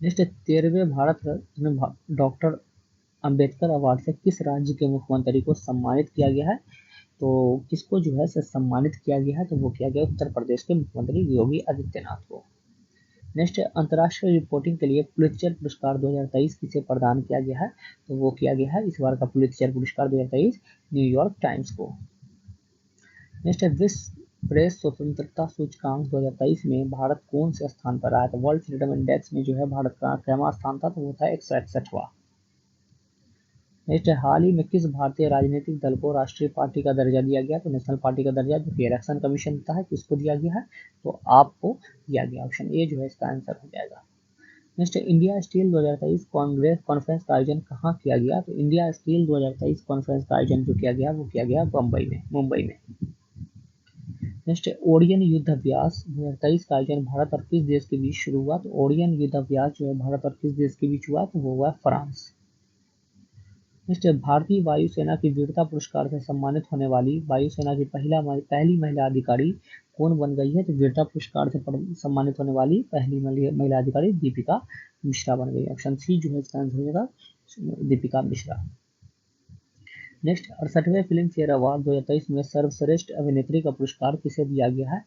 Next, 13वें Bharat Ratna doctor Ambedkar award से किस राज्य के मुख्यमंत्री को सम्मानित किया गया है? तो किसको जो है सम्मानित किया गया है? तो वो किया गया उत्तर प्रदेश के मुख्यमंत्री योगी आदित्यनाथ को। नेक्स्ट, अंतर्राष्ट्रीय रिपोर्टिंग के लिए पुलित्जर पुरस्कार 2023 किसे प्रदान किया गया है? तो वो किया गया है इस बार का पुलित्जर पुरस्कार 2023 न्यूयॉर्क टाइम्स को। नेक्स्ट है, विश्व प्रेस स्वतंत्रता सूचकांक 2023 में भारत कौन से स्थान पर आया? तो वर्ल्ड फ्रीडम इंडेक्स में जो है भारत का कैवा स्थान था? तो वो था 161वां। नेक्स्ट है, हाल ही में किस भारतीय राजनीतिक दल को राष्ट्रीय पार्टी का दर्जा दिया गया? तो नेशनल पार्टी का दर्जा जो कि इलेक्शन कमीशन देता है किसको दिया गया है? तो आपको दिया गया। ऑप्शन ए जो है इसका आंसर हो जाएगा। Next, India steel 2023 Congress conference का आयोजन कहाँ किया गया? तो इंडिया स्टील 2023 कॉन्फ्रेंस का आयोजन जो किया गया वो किया गया मुंबई में। नेक्स्ट, ओरियन युद्ध अभ्यास 2023 का आयोजन भारत और किस देश के बीच शुरू हुआ? तो ओरियन युद्ध अभ्यास जो है भारत और किस देश के बीच हुआ? तो वो हुआ फ्रांस। नेक्स्ट, भारतीय वायुसेना की वीरता पुरस्कार से सम्मानित होने वाली वायुसेना की पहली महिला अधिकारी कौन बन गई है? तो वीरता पुरस्कार से सम्मानित होने वाली पहली महिला अधिकारी दीपिका मिश्रा बन गई। ऑप्शन सी जो है इसका आंसर हो जाएगा दीपिका मिश्रा। नेक्स्ट 68वें फिल्म फेयर अवार्ड 2023 में सर्वश्रेष्ठ अभिनेत्री का पुरस्कार किसे दिया गया है?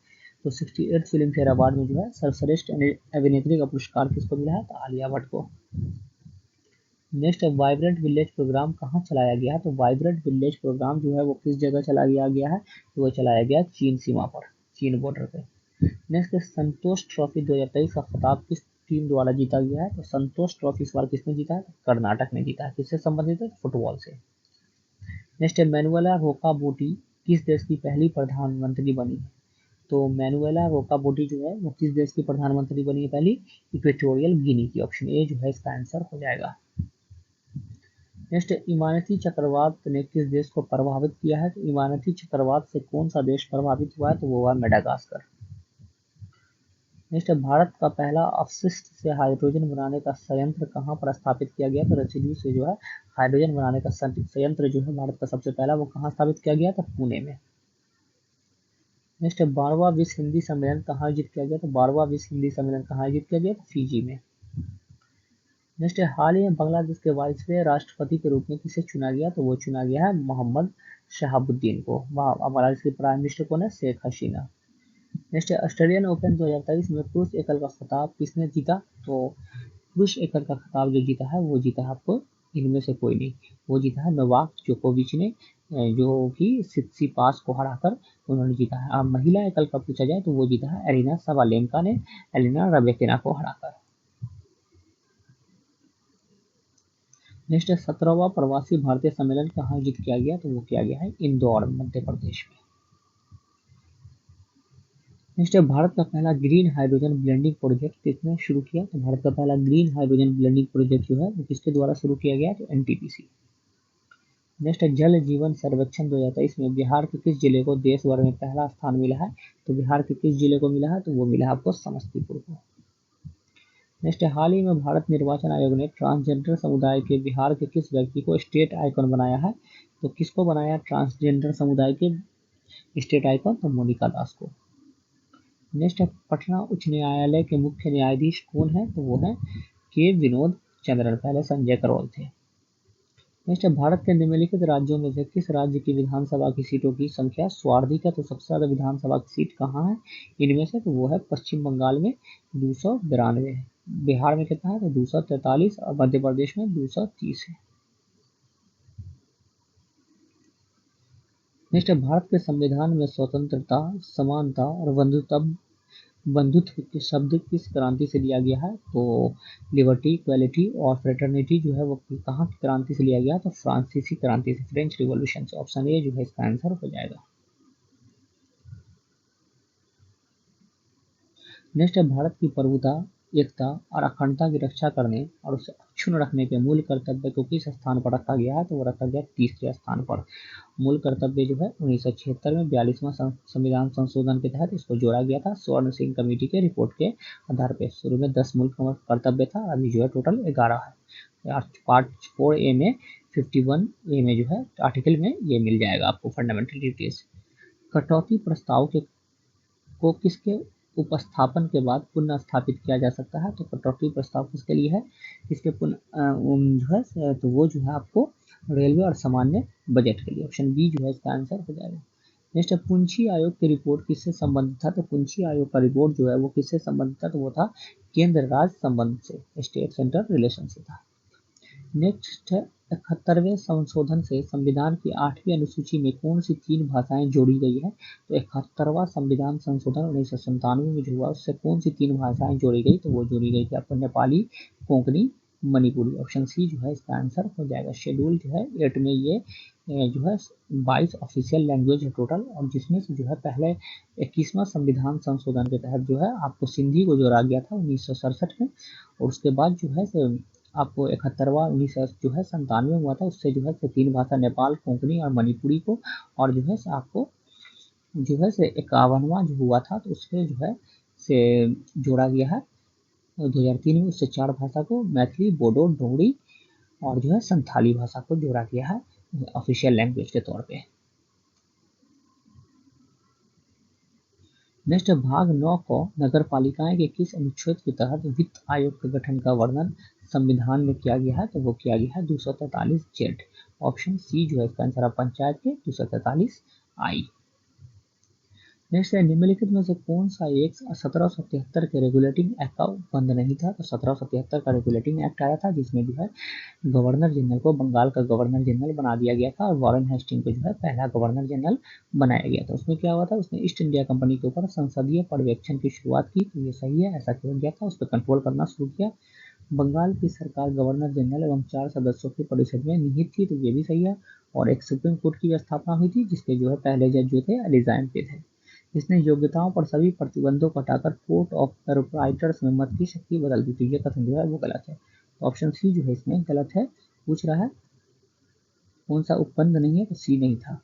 तो 68 फिल्म फेयर अवार्ड में जो है सर्वश्रेष्ठ अभिनेत्री का पुरस्कार किसको मिला है? तो आलिया भट्ट को। नेक्स्ट वाइब्रेंट विलेज प्रोग्राम कहाँ चलाया गया है? तो वाइब्रेंट विलेज प्रोग्राम जो है वो किस जगह चलाया गया है? तो वो चलाया गया चीन सीमा पर, चीन बॉर्डर पे। नेक्स्ट संतोष ट्रॉफी 2023 का खिताब किस टीम द्वारा जीता गया है? तो संतोष ट्रॉफी इस बार किसने जीता है? कर्नाटक ने जीता है। किससे संबंधित है? फुटबॉल से। नेक्स्ट मैनुएला रोकाबोटी किस देश की पहली प्रधानमंत्री बनी है? तो मैनुएला रोकाबोटी जो है वो किस देश की प्रधानमंत्री बनी है पहली? इक्वेटोरियल गिनी की। ऑप्शन ए जो है इसका आंसर हो जाएगा। नेक्स्ट इमारती चक्रवात ने किस देश को प्रभावित किया है? तो इमारती चक्रवात से कौन सा देश प्रभावित हुआ है? तो वो हुआ मेडागास्कर। नेक्स्ट भारत का पहला अपशिष्ट से हाइड्रोजन बनाने का संयंत्र कहाँ पर स्थापित किया गया? तो रेसिड्यू से जो है हाइड्रोजन बनाने का संयंत्र जो है भारत का सबसे पहला वो कहाँ स्थापित किया गया था? पुणे में। नेक्स्ट 12वां विश्व हिंदी सम्मेलन कहाँ आयोजित किया गया? तो 12वां विश्व हिंदी सम्मेलन कहाँ आयोजित किया गया? तो फिजी में। नेक्स्ट हाल ही में बांग्लादेश के वायसराय राष्ट्रपति के रूप में किसे चुना गया? तो वो चुना गया है मोहम्मद शहाबुद्दीन को। बांग्लादेश के प्राइम मिनिस्टर कौन है? Sheikh Hasina. Next Australian open 2023 में पुरुष एकल का खिताब किसने जीता? तो पुरुष एकल का खिताब जो जीता है वो जीता है आपको इनमें से कोई नहीं, वो जीता है नोवाक जोकोविच ने, जो कि सित्सिपास को हराकर उन्होंने जीता है। अब महिला एकल का पूछा जाए तो वो जीता है एरिना सबालेंका ने एलिना रबेकिना को हराकर। नेक्स्ट 17वां प्रवासी भारतीय सम्मेलन कहाँ आयोजित किया गया? तो वो किया गया है इंदौर मध्य प्रदेश में। नेक्स्ट भारत का पहला ग्रीन हाइड्रोजन ब्लेंडिंग प्रोजेक्ट किसने शुरू किया? तो भारत का पहला ग्रीन हाइड्रोजन ब्लेंडिंग प्रोजेक्ट जो है वो किसके द्वारा शुरू किया गया? तो एनटीपीसी। नेक्स्ट जल जीवन सर्वेक्षण 2023 में बिहार के किस जिले को देश भर में पहला स्थान मिला है? तो बिहार के किस जिले को मिला है? तो वो मिला है आपको समस्तीपुर को। नेक्स्ट हाल ही में भारत निर्वाचन आयोग ने ट्रांसजेंडर समुदाय के बिहार के किस व्यक्ति को स्टेट आइकॉन बनाया है? तो किसको बनाया ट्रांसजेंडर समुदाय के स्टेट आइकॉन? तो मोनिका दास को। नेक्स्ट पटना उच्च न्यायालय के मुख्य न्यायाधीश कौन है? तो वो है के विनोद चंद्रन, पहले संजय करोल थे। नेक्स्ट भारत के निम्नलिखित राज्यों में से किस राज्य की विधानसभा की सीटों की संख्या सर्वाधिक है? तो सबसे ज्यादा विधानसभा की सीट कहाँ है इनमें से? तो वो है पश्चिम बंगाल में 292 है। बिहार में कितना है? तो 243 और मध्य प्रदेश में 230 है। नेक्स्ट भारत के संविधान में स्वतंत्रता, समानता और बंधुत्व के शब्द किस क्रांति से लिया गया है? तो लिबर्टी, इक्वालिटी और फ्रेटर्निटी जो है वो कहाँ की क्रांति से लिया गया? तो फ्रांसीसी क्रांति से, फ्रेंच रिवॉल्यूशन से। ऑप्शन ए जो है इसका आंसर हो जाएगा। नेक्स्ट है भारत की प्रभुता, एकता और अखंडता की रक्षा करने और उसे अक्षुण्ण रखने के मूल कर्तव्य को किस स्थान पर रखा गया है? तो वो रखा गया तीसरे स्थान पर। मूल कर्तव्य जो है 1976 में 42वां संविधान संशोधन के तहत इसको जोड़ा गया था स्वर्ण सिंह कमेटी के रिपोर्ट के आधार पर। शुरू में 10 मूल कर्तव्य था, अभी जो है टोटल 11 है। पार्ट 4A में 51A में जो है आर्टिकल में ये मिल जाएगा आपको फंडामेंटल ड्यूटीज। कटौती प्रस्ताव के को किसके उपस्थापन के बाद पुनः स्थापित किया जा सकता है? तो कटौती प्रस्ताव किसके लिए है? किसके जो है तो वो जो है आपको रेलवे और सामान्य बजट के लिए। ऑप्शन बी जो है इसका आंसर हो जाएगा। नेक्स्ट पुंछी आयोग की रिपोर्ट किससे संबंधित था? तो पुंछी आयोग का रिपोर्ट जो है वो किससे संबंधित था? तो वो था केंद्र राज्य संबंध से, स्टेट सेंटर रिलेशन से था। नेक्स्ट 71वें संशोधन से संविधान की 8वीं अनुसूची में कौन सी 3 भाषाएं जोड़ी गई है? तो 71वां संविधान संशोधन 1997 में जो हुआ उससे कौन सी 3 भाषाएं जोड़ी गई? तो वो जोड़ी गई थी आपको नेपाली, कोंकणी, मणिपुरी। ऑप्शन सी जो है इसका आंसर हो जाएगा। शेड्यूल जो है 8 में ये जो है 22 ऑफिशियल लैंग्वेज है टोटल, और जिसमें से जो है पहले 21वां संविधान संशोधन के तहत जो है आपको सिंधी को जोड़ा गया था 1967 में, और उसके बाद जो है आपको 71वां 1997 हुआ था, उससे जो है 3 भाषा नेपाल, कोंकणी और मणिपुरी को, और जो है आपको जो है 51वां जो हुआ था तो उससे जो है से जोड़ा गया है 2003 में, उससे 4 भाषा को मैथिली, बोडो, डोगरी और जो है संथाली भाषा को जोड़ा गया है ऑफिशियल लैंग्वेज के तौर पे। नेक्स्ट भाग 9 को नगर पालिकाएं के किस अनुच्छेद के तहत वित्त आयोग के गठन का वर्णन संविधान में किया गया है, तो वो किया गया है 243 जेड। ऑप्शन सी जो है इसका आंसर है पंचायत के 243 आई। नेक्स्ट है निम्नलिखित में से कौन सा एक 1773 के रेगुलेटिंग एक्ट का बंद नहीं था, तो 1773 का रेगुलेटिंग एक्ट आया था जिसमें जो है गवर्नर जनरल को बंगाल का गवर्नर जनरल बना दिया गया था और वॉरेन हेस्टिंग को जो है पहला गवर्नर जनरल बनाया गया था। उसमें क्या हुआ था, उसने ईस्ट इंडिया कंपनी के ऊपर संसदीय पर्यवेक्षण की शुरुआत की, तो ये सही है, ऐसा किया गया था, उस पर कंट्रोल करना शुरू किया। बंगाल की सरकार गवर्नर जनरल एवं 4 सदस्यों की परिषद में निहित थी, तो ये भी सही है। और एक सुप्रीम कोर्ट की स्थापना हुई थी जिसके जो है पहले जज जो थे एलिजाइन पे थे। इसने योग्यताओं पर सभी प्रतिबंधों को हटाकर कोर्ट ऑफ प्रोप्राइटर्स में मत की शक्ति बदल दी थी। ये कथन जो है वो गलत है। ऑप्शन सी जो है इसमें गलत है। पूछ रहा है कौन सा उपबंध नहीं है, तो सी नहीं था।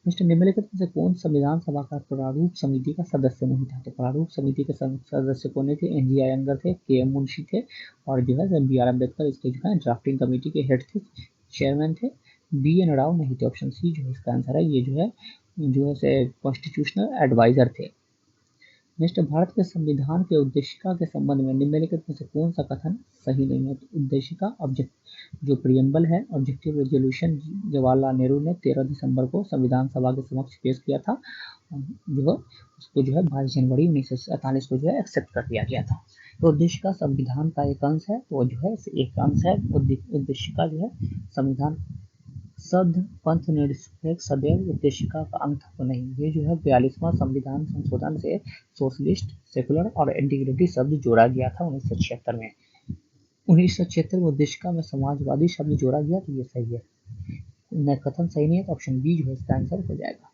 मिस्टर निम्नलिखित में से कौन संविधान सभा का प्रारूप समिति का सदस्य नहीं था, तो प्रारूप समिति के सदस्य कौन थे, एन जी अयंगर थे, के एम मुंशी थे और जो है बी आर अम्बेडकर इसके जो है ड्राफ्टिंग कमेटी के हेड थे, चेयरमैन थे। बी एन राव नहीं थे। ऑप्शन सी जो है इसका आंसर है, ये जो है कॉन्स्टिट्यूशनल एडवाइजर थे। नेक्स्ट भारत के संविधान के उद्देशिका के संबंध में निम्नलिखित में से कौन सा कथन सही नहीं है, तो उद्देशिका ऑब्जेक्ट जो प्रियम्बल है ऑब्जेक्टिव रेजोल्यूशन जवाहरलाल नेहरू ने 13 दिसंबर को संविधान सभा के समक्ष पेश किया था, जो उसको जो है 22 जनवरी 1947 को जो है एक्सेप्ट कर दिया गया था। तो उद्देशिका संविधान का एक अंश है, तो जो है एक अंश है। उद्देशिका जो है संविधान सद पंथ निरपेक्ष सदैव उद्देशिका का अंत तो नहीं। ये जो है 42वां संविधान संशोधन से सोशलिस्ट, सेकुलर और इंटीग्रिटी शब्द जोड़ा गया था 1976 में। 1976 में उद्देशिका में समाजवादी शब्द जोड़ा गया, तो ये सही है। न कथन सही नहीं है, तो ऑप्शन बी जो है इसका आंसर हो जाएगा।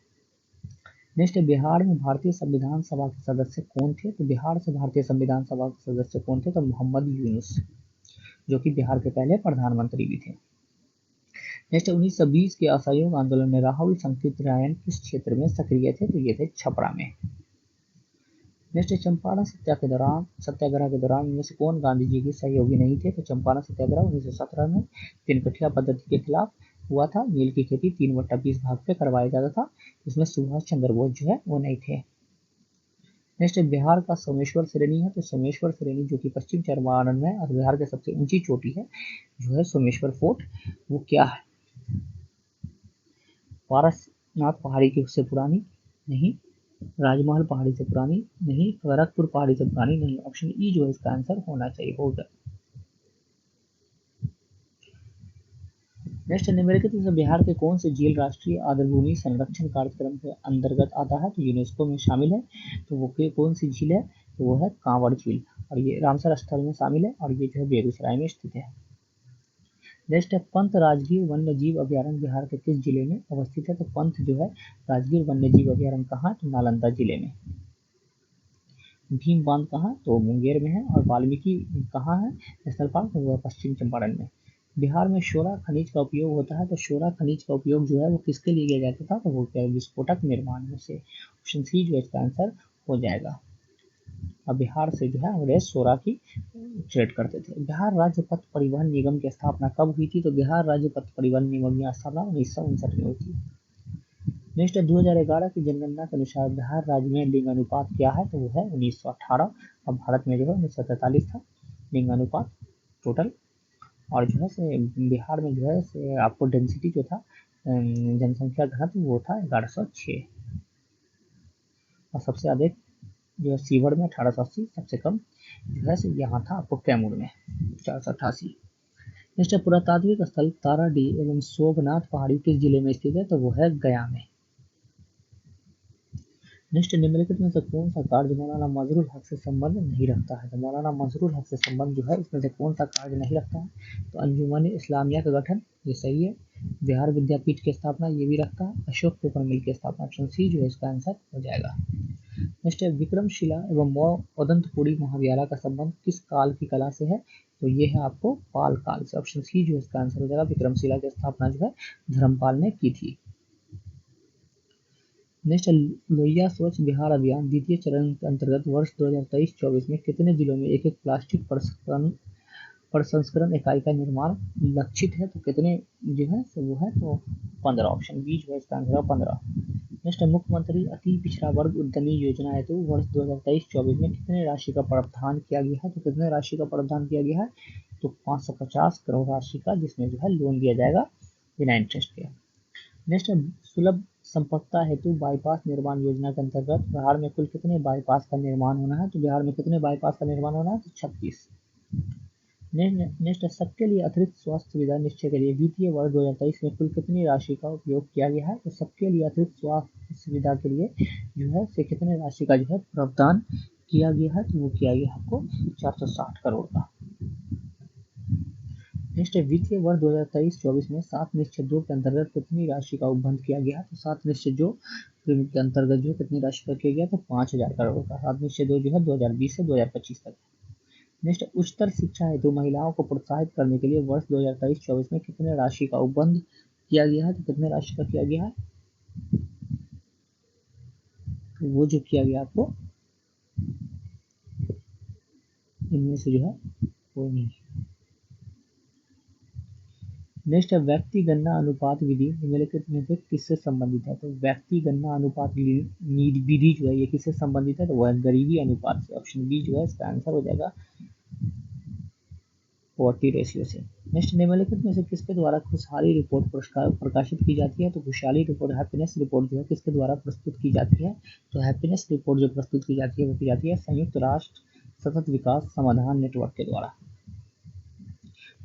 नेक्स्ट बिहार में भारतीय संविधान सभा के सदस्य कौन थे, तो बिहार से भारतीय संविधान सभा के सदस्य कौन थे, तो मोहम्मद यूनुस, जो कि बिहार के पहले प्रधानमंत्री भी थे। नेक्स्ट 1920 के असहयोग आंदोलन में राहुल संकीर्तरायन किस क्षेत्र में सक्रिय थे, तो ये थे छपरा में। नेक्स्ट चंपारण सत्याग्रह के दौरान इनमें से कौन गांधी जी के सहयोगी नहीं थे, तो चंपारण सत्याग्रह 1917 में तिनकठिया पद्धति के खिलाफ हुआ था। नील की खेती 3/20 भाग पे करवाया जाता था, इसमें सुभाष चंद्र बोस जो है वो नहीं थे। नेक्स्ट बिहार का सोमेश्वर श्रेणी है, तो सोमेश्वर श्रेणी जो कि पश्चिम चंपारण में और बिहार की सबसे ऊंची चोटी है जो है सोमेश्वर फोर्ट, वो क्या है, पारसनाथ पहाड़ी की उससे पुरानी नहीं, राजमहल पहाड़ी से पुरानी नहीं, खड़गपुर पहाड़ी से पुरानी नहीं। ऑप्शन ई जो है इसका आंसर होना चाहिए, होगा। नेक्स्ट निम्नलिखित में से बिहार के कौन से झील राष्ट्रीय आर्द्रभूमि संरक्षण कार्यक्रम के अंतर्गत आता है, तो यूनेस्को में शामिल है, तो वो कौन सी झील है, तो वो है कांवड़ झील और ये रामसर स्थल में शामिल है और ये जो है बेगूसराय में स्थित है। नेक्स्ट है पंत राजगीर वन्य जीव अभ्यारण्य बिहार के किस जिले में अवस्थित है, तो पंत जो है राजगीर वन्य जीव अभ्यारण्य कहाँ, तो नालंदा जिले में। भीम बांध कहाँ, तो मुंगेर में है और वाल्मीकि कहाँ है नेशनल पार्क, तो वो है पश्चिम चंपारण में। बिहार में शोरा खनिज का उपयोग होता है, तो शोरा खनिज का उपयोग जो है वो किसके लिए किया जाता था, तो वो क्या विस्फोटक निर्माण में से। ऑप्शन सी जो है इसका आंसर हो जाएगा। अब बिहार से जो है अंग्रेज शोरा की ट्रेड करते थे। बिहार राज्य पथ परिवहन निगम की स्थापना कब हुई थी, तो बिहार राज्य पथ परिवहन निगम की स्थापना 1959 में हुई थी। नेक्स्ट 2011 की जनगणना के अनुसार बिहार राज्य में लिंग अनुपात क्या है, तो वो है 1918। अब भारत में जो है 1943 था लिंग अनुपात टोटल। और जो है से बिहार में जो है से आपको डेंसिटी जो था जनसंख्या घनत्व वो था 1106 और सबसे अधिक जो है सीवर में 1880, सबसे कम जो है से यहाँ था आपको कैमूर में 488। नेक्स्ट पुरातात्विक स्थल ताराडीह एवं सोमनाथ पहाड़ी किस जिले में स्थित है, तो वो है गया में। नेक्स्ट निम्नलिखित में से कौन सा कार्य मौलाना मजरूल हक से संबंध नहीं रखता है, तो मौलाना मजरूल हक से संबंध जो है इसमें से कौन सा कार्य नहीं रखता है, तो अंजुमन इस्लामिया का गठन, ये सही है। बिहार विद्यापीठ की स्थापना ये भी रखता है। अशोक पेपर मिल की स्थापना, ऑप्शन सी जो है इसका आंसर हो जाएगा। नेक्स्ट है विक्रमशिला एवं उदंतपुरी महाविद्यालय का संबंध किस काल की कला से है, तो ये है आपको पाल काल से। ऑप्शन सी जो है इसका आंसर हो जाएगा। विक्रमशिला की स्थापना जो है धर्मपाल ने की थी। नेक्स्ट लोहिया स्वच्छ बिहार अभियान द्वितीय चरण के अंतर्गत वर्ष 2023-24 में कितने जिलों में एक एक प्लास्टिक प्रसंस्करण प्रसंस्करण इकाई का निर्माण लक्षित है तो कितने जो है तो वो है तो 15। ऑप्शन बी जो है इसका आंसर 15। नेक्स्ट मुख्यमंत्री अति पिछड़ा वर्ग उद्यमी योजना हेतु वर्ष 2023-24 में कितने राशि का प्रावधान किया गया है? तो कितने राशि का प्रावधान किया गया है? तो 550 करोड़ राशि का, जिसमें जो है लोन दिया जाएगा बिना इंटरेस्ट के। नेक्स्ट सुलभ संपर्कता हेतु बाईपास निर्माण योजना के अंतर्गत बिहार में कुल कितने बाईपास का निर्माण होना है? तो बिहार में कितने बाईपास का निर्माण होना है? तो 36। नेक्स्ट सबके लिए अतिरिक्त स्वास्थ्य सुविधा निश्चय के लिए वित्तीय वर्ष 2023 में कुल कितनी राशि का उपयोग किया गया है? तो सबके लिए अतिरिक्त स्वास्थ्य सुविधा के लिए जो है से कितने राशि का जो है प्रावधान किया गया है? तो वो किया गया आपको 460 करोड़ का। नेक्स्ट वित्तीय वर्ष 2023-24 में 7 निश्चय 2 के अंतर्गत कितनी राशि का उपबंध किया गया? तो 7 निश्चय 2 के अंतर्गत जो कितनी राशि का किया गया? तो 5000 करोड़ का। 7 निश्चय 2 जो है 2020 से 2025 तक। नेक्स्ट उच्चतर शिक्षा हेतु महिलाओं को प्रोत्साहित करने के लिए वर्ष 2023-24 में कितने राशि का उपबंध किया गया है? तो कितने राशि का किया गया है? तो वो जो किया गया आपको इनमें से जो है वो नहीं। नेक्स्ट है व्यक्ति गणना अनुपात विधि निम्नलिखित में से किससे संबंधित है? तो व्यक्ति गणना अनुपात विधि जो है ये किससे संबंधित है? तो वह गरीबी अनुपात से। ऑप्शन बी जो है इसका आंसर हो जाएगा पॉवर्टी रेशियो से। नेक्स्ट निम्नलिखित में से किसके द्वारा खुशहाली रिपोर्ट प्रकाशित की जाती है? तो खुशहाली रिपोर्ट हैप्पीनेस रिपोर्ट जो है किसके द्वारा प्रस्तुत की जाती है? तो हैप्पीनेस रिपोर्ट जो प्रस्तुत की जाती है वो की जाती है संयुक्त राष्ट्र सतत विकास समाधान नेटवर्क के द्वारा।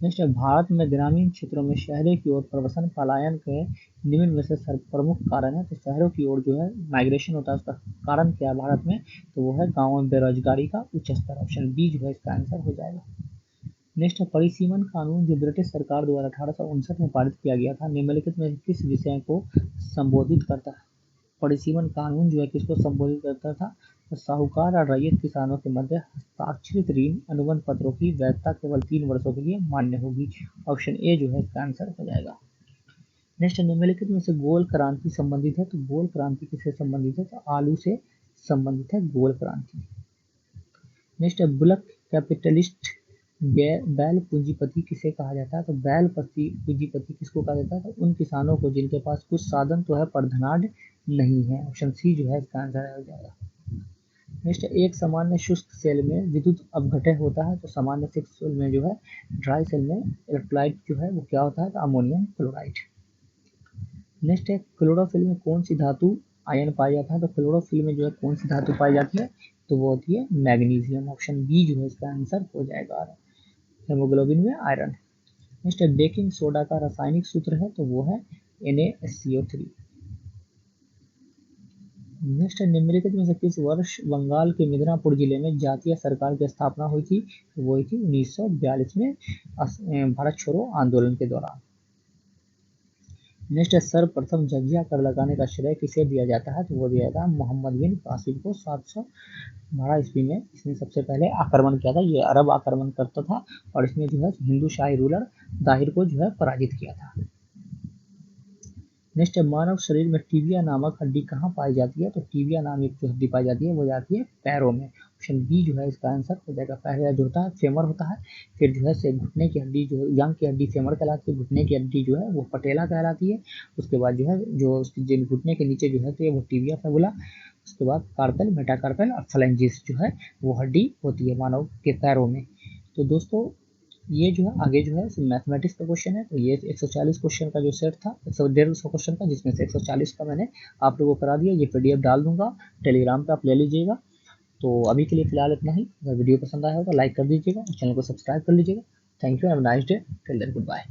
नेक्स्ट भारत में ग्रामीण क्षेत्रों में शहरों की ओर प्रवसन पलायन के निम्न में से प्रमुख कारण है। तो शहरों की ओर जो है माइग्रेशन होता है, उसका कारण क्या है भारत में? तो वो है गाँव में बेरोजगारी का उच्च स्तर। ऑप्शन बी जो है इसका आंसर हो जाएगा। नेक्स्ट परिसीमन कानून जो ब्रिटिश सरकार द्वारा 1859 में पारित किया गया था निम्नलिखित में किस विषय को संबोधित करता है? परिसीमन कानून जो है किसको संबोधित करता था? तो साहूकार और रैयत किसानों के मध्य हस्ताक्षरित ऋण अनुबंध पत्रों की वैधता केवल 3 वर्षों के लिए मान्य होगी। ऑप्शन ए जो है इसका आंसर हो जाएगा। नेक्स्ट निम्नलिखित में से गोल क्रांति संबंधित है। तो गोल क्रांति किससे संबंधित है? तो आलू से संबंधित है गोल क्रांति। नेक्स्ट बुलक कैपिटलिस्ट बैल पूंजीपति किसे कहा जाता है? तो बैल पूंजीपति किसको कहा जाता है? तो उन किसानों को जिनके पास कुछ साधन तो है पर धनाढ्य नहीं है। ऑप्शन सी जो है इसका आंसर हो जाएगा। नेक्स्ट एक सामान्य शुष्क सेल में विद्युत अपघटन होता है। तो सामान्य शुष्क सेल में जो है ड्राई सेल में इलेक्ट्रोलाइट जो है वो क्या होता है? तो अमोनियम क्लोराइड। नेक्स्ट है क्लोरोफिल में कौन सी धातु आयन पाया जाता है? तो क्लोरोफिल में जो है कौन सी धातु पाई जाती है? तो वो होती है मैग्नीशियम। ऑप्शन बी जो है इसका आंसर हो जाएगा। हेमोग्लोबिन में आयरन। नेक्स्ट है बेकिंग सोडा का रासायनिक सूत्र है। तो वो है NaCO3। नेक्स्ट है निम्नलिखित में से किस वर्ष बंगाल के मिदनापुर जिले में जातीय सरकार की स्थापना हुई थी? तो वो हुई थी 1942 में भारत छोड़ो आंदोलन के दौरान। नेक्स्ट है सर्वप्रथम जजिया कर लगाने का श्रेय किसे दिया जाता है? तो वो दिया जाता है मोहम्मद बिन कासिम को। 712 ईस्वी में इसने सबसे पहले आक्रमण किया था। ये अरब आक्रमण करता था और इसने जो है हिंदू शाही रूलर दाहिर को जो है पराजित किया था। नेक्स्ट है मानव शरीर में टीबिया नामक हड्डी कहाँ पाई जाती है? तो टीबिया नामक जो हड्डी पाई जाती है वो जाती है पैरों में। ऑप्शन बी जो है इसका आंसर हो जाएगा। पहला जो होता है फेमर होता है, फिर जो है से घुटने की हड्डी जो है यंग की हड्डी फेमर कहलाती है, घुटने की हड्डी जो है वो पटेला कहलाती है, उसके बाद जो है जो उसकी घुटने के नीचे जो है तो वो टीबिया फिबुला, उसके बाद कार्पल मेटाकार्पल और फ्लेंजिस जो है वो हड्डी होती है मानव के पैरों में। तो दोस्तों ये जो है आगे जो है मैथमेटिक्स का क्वेश्चन है। तो ये 140 क्वेश्चन का जो सेट था 150 क्वेश्चन का, जिसमें से 140 का मैंने आप लोगों को करा दिया। ये PDF डाल दूंगा टेलीग्राम पे, आप ले लीजिएगा। तो अभी के लिए फिलहाल इतना ही। अगर वीडियो पसंद आया हो तो लाइक कर दीजिएगा, चैनल को सब्सक्राइब कर लीजिएगा। Thank you, have a nice day, till then good bye.